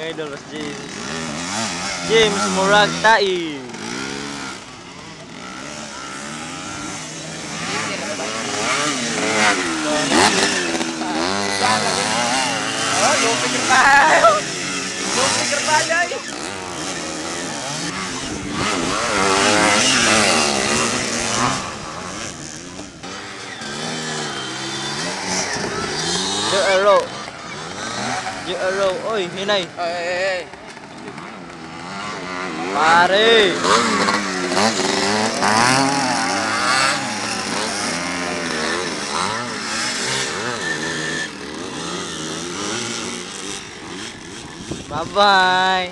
idol Mas James. James Murag Tai. Oh, lupi ka tayo. Lupi ka tayo. Arrow. Oy, hinay. Ay. Pare. Bye-bye.